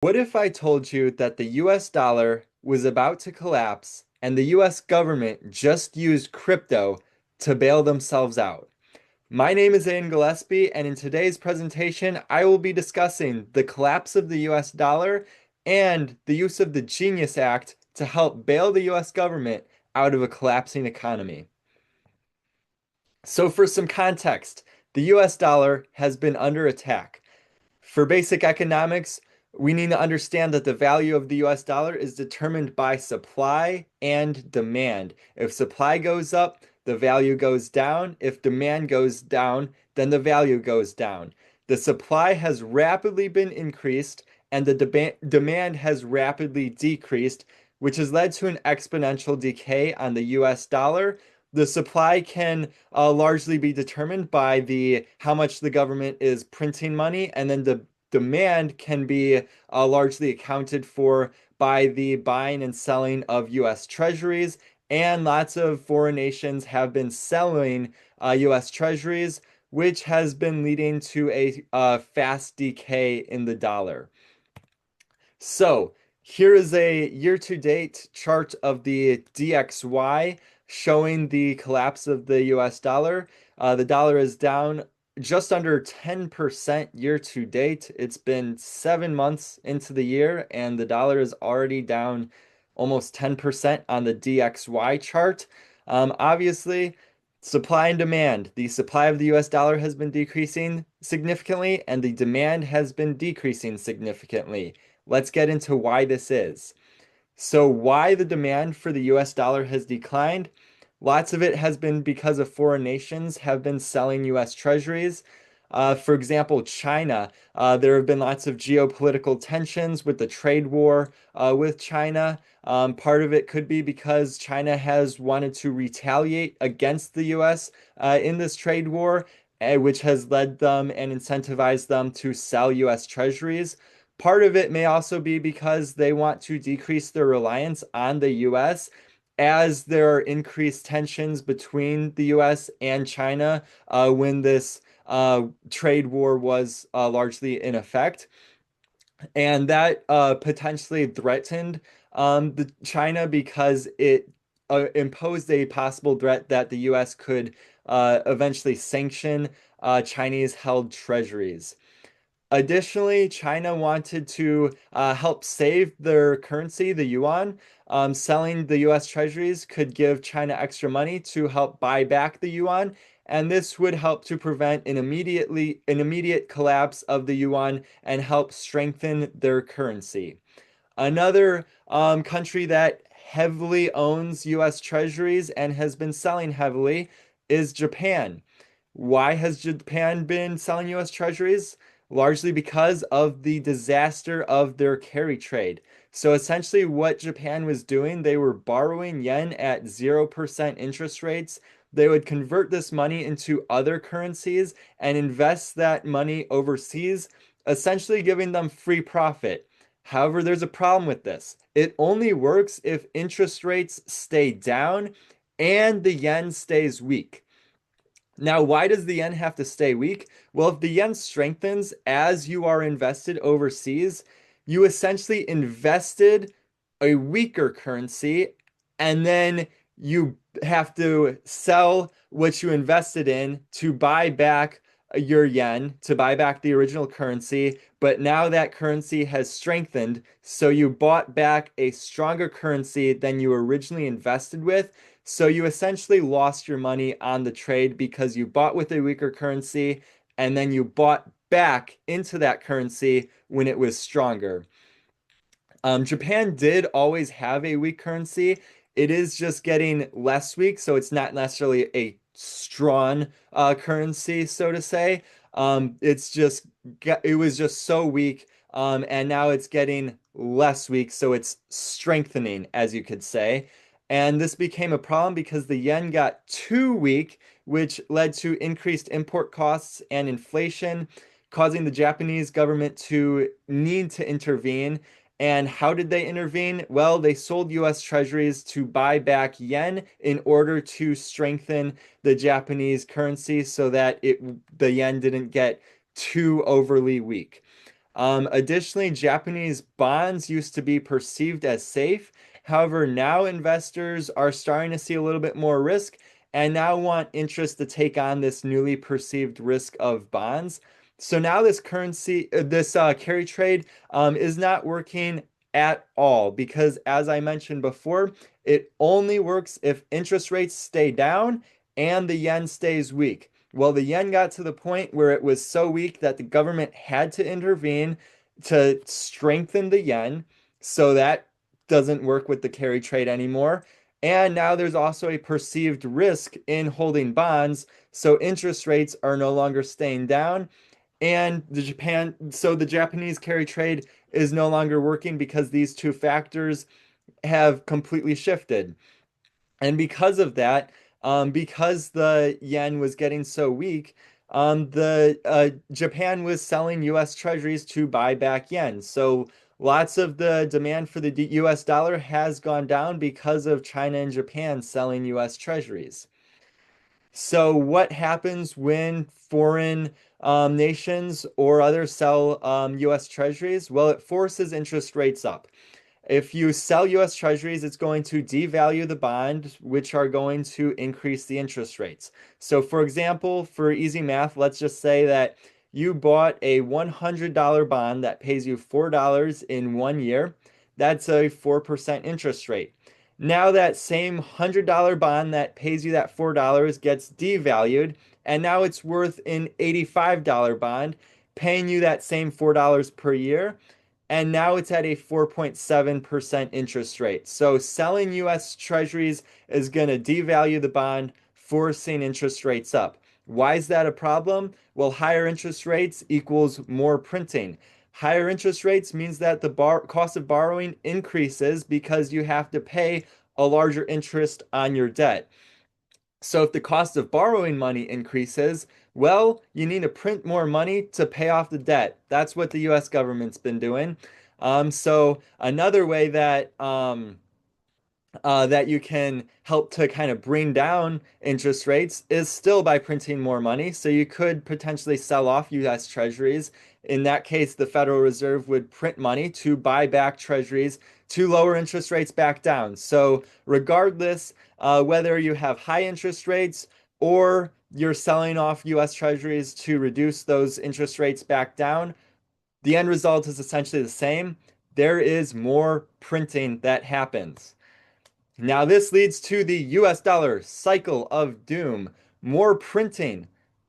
What if I told you that the US dollar was about to collapse and the US government just used crypto to bail themselves out? My name is Ian Gillespie, and in today's presentation, I will be discussing the collapse of the US dollar and the use of the Genius Act to help bail the US government out of a collapsing economy. So, for some context, the US dollar has been under attack. For basic economics, we need to understand that the value of the US dollar is determined by supply and demand. If supply goes up, the value goes down. If demand goes down, then the value goes down. The supply has rapidly been increased and the demand has rapidly decreased, which has led to an exponential decay on the US dollar. The supply can largely be determined by the how much the government is printing money, and then the demand can be largely accounted for by the buying and selling of U.S. treasuries. And lots of foreign nations have been selling U.S. treasuries, which has been leading to a fast decay in the dollar. So here is a year-to-date chart of the DXY showing the collapse of the US dollar. The dollar is down just under 10% year to date. It's been 7 months into the year, and the dollar is already down almost 10% on the DXY chart. Obviously, supply and demand. The supply of the US dollar has been decreasing significantly, and the demand has been decreasing significantly. Let's get into why this is. So, why the demand for the US dollar has declined? Lots of it has been because of foreign nations have been selling US treasuries. For example, China. There have been lots of geopolitical tensions with the trade war with China. Part of it could be because China has wanted to retaliate against the US in this trade war, which has led them and incentivized them to sell US treasuries. Part of it may also be because they want to decrease their reliance on the US as there are increased tensions between the US and China when this trade war was largely in effect. And that potentially threatened the China because it imposed a possible threat that the US could eventually sanction Chinese held treasuries. Additionally, China wanted to help save their currency, the yuan. Selling the US treasuries could give China extra money to help buy back the yuan, and this would help to prevent an immediate collapse of the yuan and help strengthen their currency. Another country that heavily owns US treasuries and has been selling heavily is Japan. Why has Japan been selling US treasuries? Largely because of the disaster of their carry trade. So essentially, what Japan was doing, they were borrowing yen at 0% interest rates. They would convert this money into other currencies and invest that money overseas, essentially giving them free profit. However, there's a problem with this. It only works if interest rates stay down and the yen stays weak. Now, why does the yen have to stay weak? Well, if the yen strengthens as you are invested overseas, you essentially invested a weaker currency and then you have to sell what you invested in to buy back your yen, to buy back the original currency. But now that currency has strengthened, so you bought back a stronger currency than you originally invested with. So you essentially lost your money on the trade because you bought with a weaker currency and then you bought back into that currency when it was stronger. Japan did always have a weak currency. It is just getting less weak, so it's not necessarily a strong currency, so to say. It was just so weak, and now it's getting less weak, so it's strengthening, as you could say. And this became a problem because the yen got too weak, which led to increased import costs and inflation, causing the Japanese government to need to intervene. And how did they intervene? Well, they sold US treasuries to buy back yen in order to strengthen the Japanese currency so that the yen didn't get too overly weak. Additionally, Japanese bonds used to be perceived as safe. However, now investors are starting to see a little bit more risk and now want interest to take on this newly perceived risk of bonds. So now this carry trade is not working at all because, as I mentioned before, it only works if interest rates stay down and the yen stays weak. Well, the yen got to the point where it was so weak that the government had to intervene to strengthen the yen. So that doesn't work with the carry trade anymore. And now there's also a perceived risk in holding bonds. So interest rates are no longer staying down. And the Japanese carry trade is no longer working because these two factors have completely shifted. And because of that, because the yen was getting so weak, the Japan was selling U.S. Treasuries to buy back yen. So lots of the demand for the U.S. dollar has gone down because of China and Japan selling U.S. Treasuries. So what happens when foreign nations or others sell U.S. Treasuries? Well, it forces interest rates up. If you sell US Treasuries, it's going to devalue the bond, which are going to increase the interest rates. So, for example, for easy math, let's just say that you bought a $100 bond that pays you $4 in 1 year. That's a 4% interest rate. Now, that same $100 bond that pays you that $4 gets devalued, and now it's worth an $85 bond, paying you that same $4 per year, and now it's at a 4.7% interest rate. So selling US Treasuries is going to devalue the bond, forcing interest rates up. Why is that a problem? Well, higher interest rates equals more printing. Higher interest rates means that the cost of borrowing increases because you have to pay a larger interest on your debt. So if the cost of borrowing money increases, well, you need to print more money to pay off the debt. That's what the US government's been doing. So another way that you can help to kind of bring down interest rates is still by printing more money. So you could potentially sell off US Treasuries. In that case, the Federal Reserve would print money to buy back Treasuries to lower interest rates back down. So regardless, whether you have high interest rates or you're selling off US Treasuries to reduce those interest rates back down, the end result is essentially the same. There is more printing that happens. Now, this leads to the US dollar cycle of doom. More printing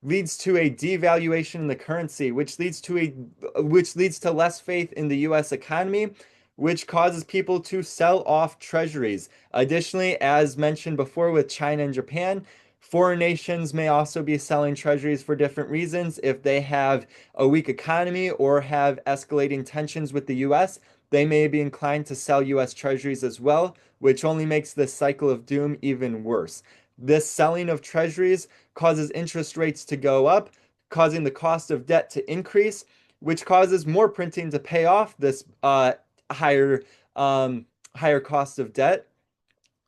leads to a devaluation in the currency, which leads to less faith in the US economy, which causes people to sell off treasuries. Additionally, as mentioned before with China and Japan, foreign nations may also be selling treasuries for different reasons. If they have a weak economy or have escalating tensions with the US, they may be inclined to sell US treasuries as well, which only makes this cycle of doom even worse. This selling of treasuries causes interest rates to go up, causing the cost of debt to increase, which causes more printing to pay off this higher higher cost of debt,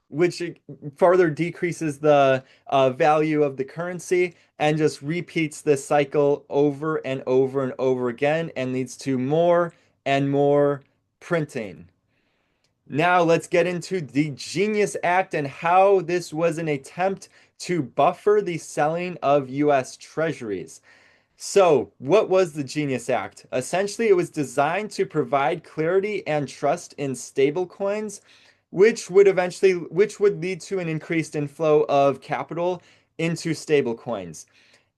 which further decreases the value of the currency and just repeats this cycle over and over and over again and leads to more and more printing. Now let's get into the Genius Act and how this was an attempt to buffer the selling of US Treasuries. So, what was the Genius Act? Essentially, it was designed to provide clarity and trust in stablecoins, which would lead to an increased inflow of capital into stablecoins.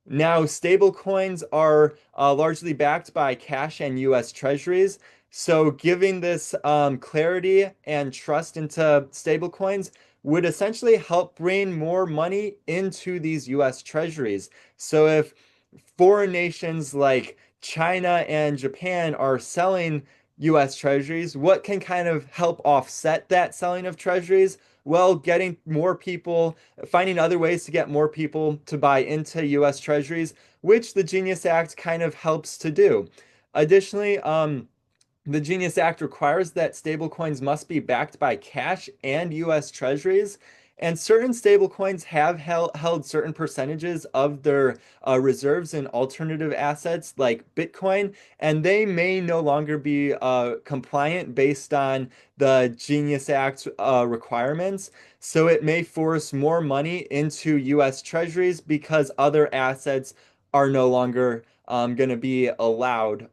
Now, stablecoins are largely backed by cash and US Treasuries. So, giving this clarity and trust into stablecoins would essentially help bring more money into these US Treasuries. So, if foreign nations like China and Japan are selling US Treasuries, what can kind of help offset that selling of Treasuries? Well, getting more people, finding other ways to get more people to buy into US Treasuries, which the Genius Act kind of helps to do. Additionally, the Genius Act requires that stablecoins must be backed by cash and US Treasuries. And certain stablecoins have held certain percentages of their reserves in alternative assets like Bitcoin, and they may no longer be compliant based on the Genius Act requirements. So it may force more money into US Treasuries because other assets are no longer going to be allowed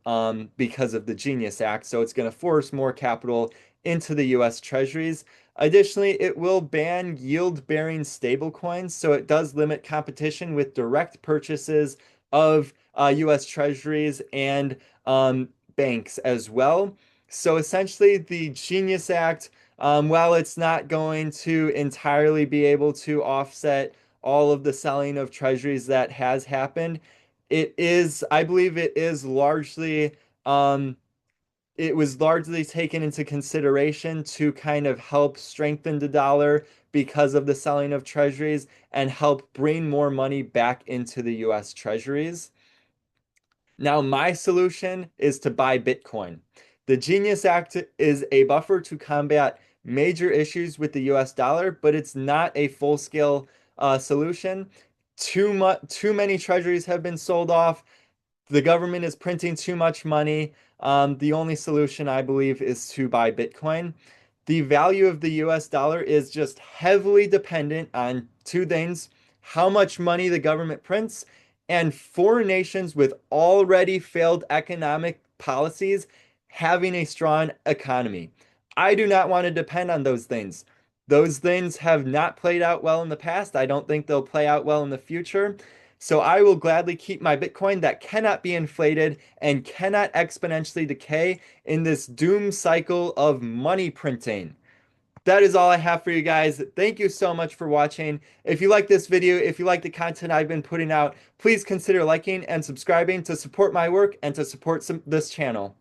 because of the Genius Act. So it's going to force more capital into the US Treasuries. Additionally, it will ban yield-bearing stablecoins, so it does limit competition with direct purchases of US Treasuries and banks as well. So essentially, the Genius Act, while it's not going to entirely be able to offset all of the selling of treasuries that has happened, I believe um, it was largely taken into consideration to kind of help strengthen the dollar because of the selling of treasuries and help bring more money back into the US treasuries. Now, my solution is to buy Bitcoin. The Genius Act is a buffer to combat major issues with the US dollar, but it's not a full-scale solution. Too many treasuries have been sold off. The government is printing too much money. The only solution, I believe, is to buy Bitcoin. The value of the US dollar is just heavily dependent on two things: how much money the government prints, and foreign nations with already failed economic policies having a strong economy. I do not want to depend on those things. Those things have not played out well in the past. I don't think they'll play out well in the future. So I will gladly keep my Bitcoin that cannot be inflated and cannot exponentially decay in this doom cycle of money printing. That is all I have for you guys. Thank you so much for watching. If you like this video, if you like the content I've been putting out, please consider liking and subscribing to support my work and to support this channel.